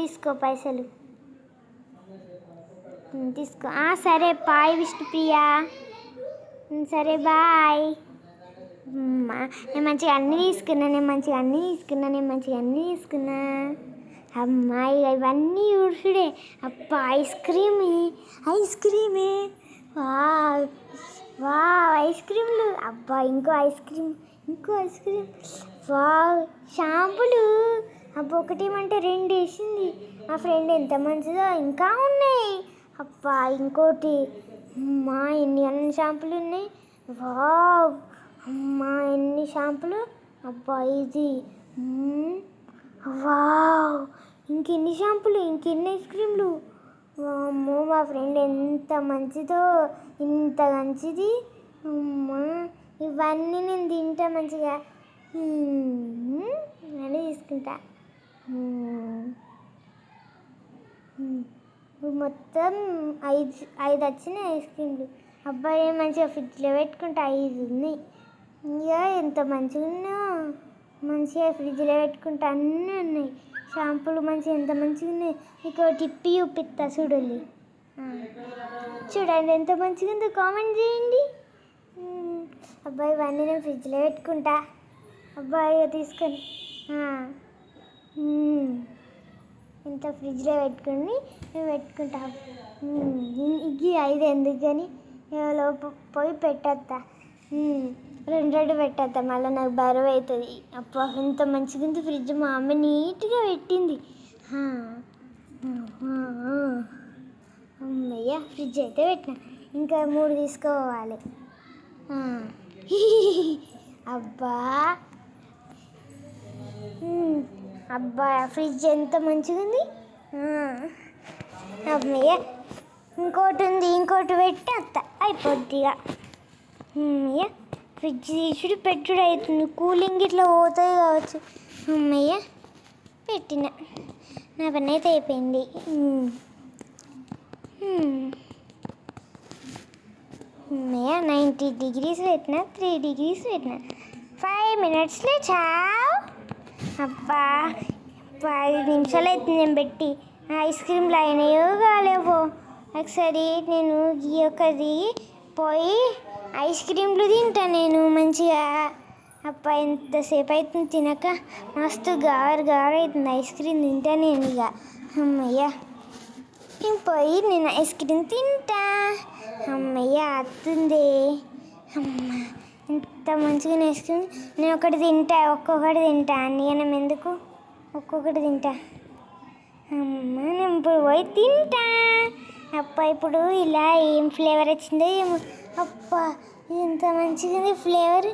తీసుకో పైసలు తీసుకో. సరే బాయ్ విష్ణుప్రియ. సరే బాయ్. నేను మంచిగా అన్నీ తీసుకున్నా. అమ్మాయి ఇవన్నీ ఉడుసుడే. అబ్బా ఐస్ క్రీమే. వా ఐస్ క్రీమ్లు. అబ్బా ఇంకో ఐస్ క్రీమ్. వా షాంపులు. అబ్బా ఒకటేమంటే 2 వేసింది. మా ఫ్రెండ్ ఎంత మంచిదో. ఇంకా ఉన్నాయి. అబ్బా ఇంకోటి. అమ్మా అన్ని షాంపులు ఉన్నాయి. వావ్ అమ్మా ఎన్ని షాంపులు. అబ్బా ఇది. వావ్ ఇంకెన్ని షాంపులు, ఇంకెన్ని ఐస్ క్రీమ్లు. అమ్మో మా ఫ్రెండ్ ఎంత మంచిదో. ఇంత మంచిది. అమ్మా ఇవన్నీ నేను తింటా మంచిగా. ఇవన్నీ తీసుకుంటా. మొత్తం 5 వచ్చినాయి ఐస్ క్రీమ్లు. అబ్బాయి మంచిగా ఫ్రిడ్జ్లో పెట్టుకుంటా. 5 ఉన్నాయి. ఇక ఎంత మంచిగా ఉన్నా. మంచిగా ఫ్రిడ్జ్లో పెట్టుకుంటా. అన్నీ ఉన్నాయి షాంపులు. మంచిగా ఎంత మంచిగా ఉన్నాయి. మీకు టిప్పి చూపిస్తా చూడండి. చూడండి ఎంత మంచిగా ఉందో. కామెంట్ చేయండి. అబ్బాయి ఇవన్నీ నేను ఫ్రిడ్జ్లో పెట్టుకుంటా. అబ్బాయి తీసుకొని ఇంత ఫ్రిడ్జ్లో పెట్టుకుని నేను పెట్టుకుంటా. ఇది 5 ఎందుకు కానీ లోపు పోయి పెట్టేస్తా. 2 పెట్టేస్తా. మళ్ళీ నాకు బరువు అవుతుంది. అబ్బా ఇంత మంచిగా ఉంది ఫ్రిడ్జ్. మా అమ్మ నీట్గా పెట్టింది. అమ్మయ్య ఫ్రిడ్జ్ అయితే పెట్టిన. ఇంకా 3 తీసుకోవాలి. అబ్బా ఫ్రిడ్జ్ ఎంత మంచిగా ఉంది. అమ్మయ్య ఇంకోటి ఉంది. ఇంకోటి పెట్టి అత్త అయిపోద్దిగా. అమ్మయ్య ఫ్రిడ్జ్ తీసుడు పెట్టుడు అవుతుంది. కూలింగ్ ఇట్లా పోతుంది కావచ్చు. అమ్మయ్య పెట్టిన. నా పని అయితే అయిపోయింది. అమ్మయ్య 90 degrees పెట్టిన. 3 degrees పెట్టిన. 5 minutesలో చావ్. అబ్బా 5 నిమిషాలు అవుతుంది నేను పెట్టి. ఐస్ క్రీమ్లు అయినాయో కాలేవో. ఒకసారి నేను ఒకది పోయి ఐస్ క్రీమ్లు తింటా నేను మంచిగా. అబ్బా ఎంతసేపు అవుతుంది తినక. మస్తు గారు అవుతుంది ఐస్ క్రీమ్ తింటా నేను. ఇక అమ్మయ్య పోయి నేను ఐస్ క్రీమ్ తింటా. అమ్మయ్య వస్తుంది. అమ్మ ఎంత మంచిగా ఐస్ క్రీమ్. నేను ఒక్కొక్కటి తింటా. నేను ఎందుకు ఒక్కొక్కటి తింటా. అమ్మ నేను ఇప్పుడు పోయి తింటా. అప్ప ఇప్పుడు ఇలా ఏం ఫ్లేవర్ వచ్చిందో ఏమో. అప్ప ఇది ఎంత మంచిగా ఉంది ఫ్లేవర్.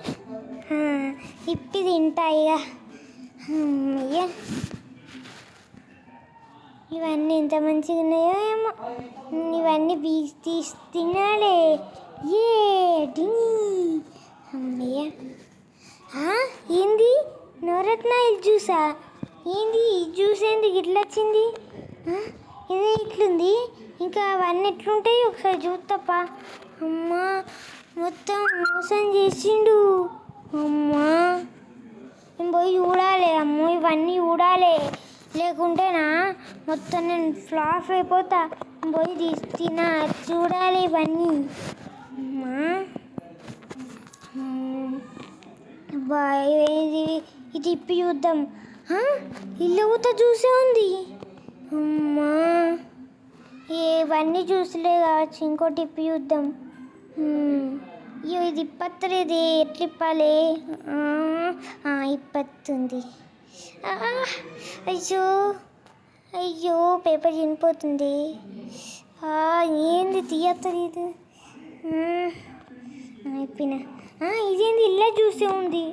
ఇప్పి తింటా ఇక. అమ్మయ్య ఇవన్నీ ఎంత మంచిగా ఉన్నాయో ఏమో. ఇవన్నీ తీసి తినాలి. అమ్మయ్య ఏంది నవరత్నాలు జ్యూసా? ఏంది ఈ జ్యూస్ ఏంది ఇట్లా వచ్చింది? ఇదే ఇట్లుంది. ఇంకా అవన్నీ ఎట్లుంటాయి ఒకసారి చూస్తప్ప. అమ్మా మొత్తం మోసం చేసిండు. అమ్మా నేను పోయి చూడాలి. అమ్మో ఇవన్నీ చూడాలి. లేకుంటేనా మొత్తం నేను ఫ్లాప్ అయిపోతా. పోయి చూడాలి ఇవన్నీ. అమ్మా ఇది ఇప్పి చూద్దాం. ఇల్లు కూడా చూసే ఉంది. అమ్మా ఇవన్నీ చూసలే కావచ్చు. ఇంకోటి ఇప్పి చూద్దాం. ఇది ఇప్పత్తలేదు. ఎట్లా ఇప్పాలి? ఇప్పత్తుంది. అయ్యో పేపర్ చినిపోతుంది. ఏంది తీయత్తలేదు. అయిపోయినా. ఇదేంది ఇల్లా జ్యూసే ఉంది.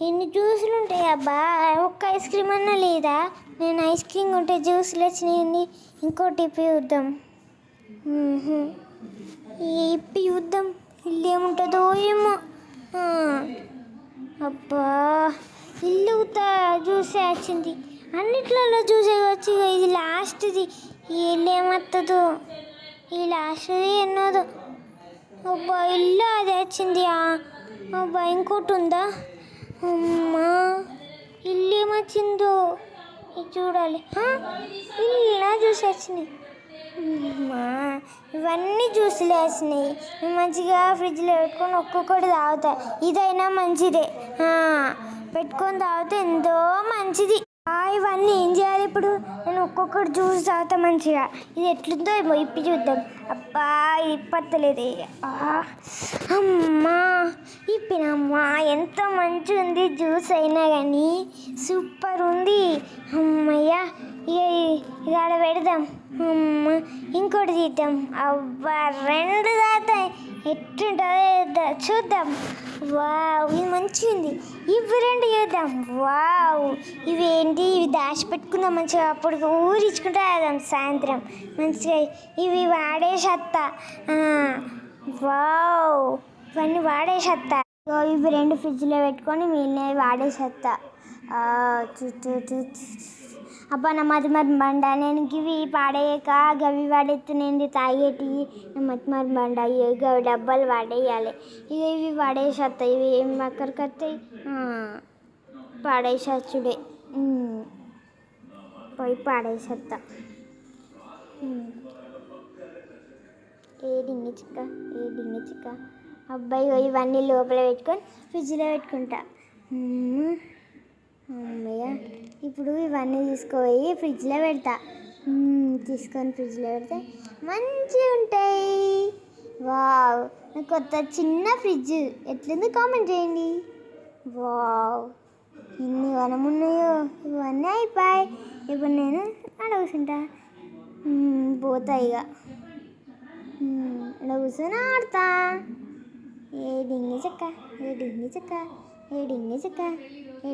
ఎన్ని జ్యూసులు ఉంటాయి అబ్బా? ఒక్క ఐస్ క్రీమ్ అన్నా లేదా? నేను ఐస్ క్రీమ్ ఉంటే జ్యూసులు వచ్చినాయండి. ఇంకోటి ఇప్పి చూద్దాం. ఇప్పి చూద్దాం ఇల్లు ఏముంటుందో ఏమో. అబ్బా ఇల్లు జ్యూసే వచ్చింది. అన్నిట్లలో జ్యూసే వచ్చి ఇది లాస్ట్ది. ఇల్లు ఏమవుతుందో. ఈ లాస్ట్ది ఎన్నోదో. అబ్బా ఇల్లు అది వచ్చింది. అబ్బా ఇంకోటి ఉందా? అమ్మా ఇల్లు ఏమొచ్చిందో. ఇది చూడాలి. ఇలా జ్యూస్ వచ్చినాయి. ఇవన్నీ జ్యూసులు వేసినాయి. మంచిగా ఫ్రిడ్జ్లో పెట్టుకొని ఒక్కొక్కటి తాగుతా. ఇదైనా మంచిదే, పెట్టుకొని తాగితే ఎంతో మంచిది. ఇవన్నీ ఏం చేయాలి ఇప్పుడు? నేను ఒక్కొక్కటి జ్యూస్ తాగుతా మంచిగా. ఇది ఎట్లుందో ఏమో ఇప్పి చూద్దాం. అబ్బా ఇప్పత్తలేదే. అమ్మా ఇప్పినమ్మా, ఎంత మంచిగా ఉంది జ్యూస్ అయినా కానీ, సూపర్ ఉంది. అమ్మయ్యా, ఇది ఆడ పెడదాం. అమ్మ ఇంకోటి తీద్దాం. అబ్బా 2 తాగుతాయి. ఎట్లుంటుందో చూద్దాం. వావ్ ఇది మంచిగా ఉంది. ఇవి 2 చేద్దాం. వావ్ ఇవేంటి? ఇవి దాచిపెట్టుకుందాం మంచిగా, అప్పుడు ఊరించుకుంటా వేద్దాం సాయంత్రం మంచిగా. ఇవి వాడేసేత్తా. వావ్ ఇవన్నీ వాడేసేత్తా. ఇవి 2 ఫ్రిడ్జ్లో పెట్టుకొని మిగిలినవి వాడేసేత్తా. అబ్బా నా మతి బండ, నేను ఇవి పాడేయక గవి వాడేస్తున్నాయి తాగేటి. నా మతి బండ, గవి డబ్బాలు వాడేయాలి. ఇవి వాడేసేస్తాయి. ఇవి ఏం అక్కడికి వస్తాయి? పాడేసచ్చుడే. పోయి పాడేసేస్తా. డింగి చిక్క. అబ్బాయి ఇవన్నీ లోపల పెట్టుకొని ఫ్రిడ్జ్లో పెట్టుకుంటా. అమ్మయ్య, ఇప్పుడు ఇవన్నీ తీసుకుపోయి ఫ్రిడ్జ్లో పెడతా. తీసుకొని ఫ్రిడ్జ్లో పెడితే మంచిగా ఉంటాయి. వావ్ నాకు కొత్త చిన్న ఫ్రిడ్జ్ ఎట్లుంది కామెంట్ చేయండి. వావ్ ఎన్ని వనమున్నాయో. ఇవన్నీ అయిపోయి. ఇప్పుడు నేను ఆడ కూర్చుంటా. పోతాయి ఇక. ఇలా కూర్చొని ఆడతా. డింగి చెక్క. డింగి చెక్క. డింగి చెక్క.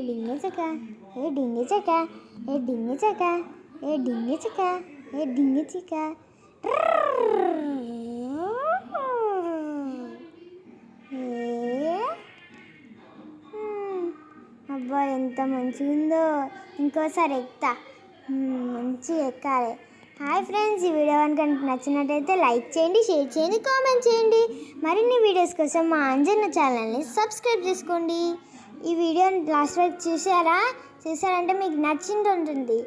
డింగి చెక్క. డింగి చెక్క. డింగి చెక్క. డింగి చెక్క. డింగి చెక్క. అబ్బా ఎంత మంచిగా ఉందో. ఇంకోసారి ఎక్కుతా. మంచిగా ఎక్కాలి. హాయ్ ఫ్రెండ్స్, ఈ వీడియో కనుక నచ్చినట్టయితే లైక్ చేయండి, షేర్ చేయండి, కామెంట్ చేయండి. మరిన్ని వీడియోస్ కోసం మా అంజన్న ఛానల్ని సబ్స్క్రైబ్ చేసుకోండి. ఈ వీడియోని లాస్ట్ వరకు చూసారంటే మీకు నచ్చింది ఉంటుంది.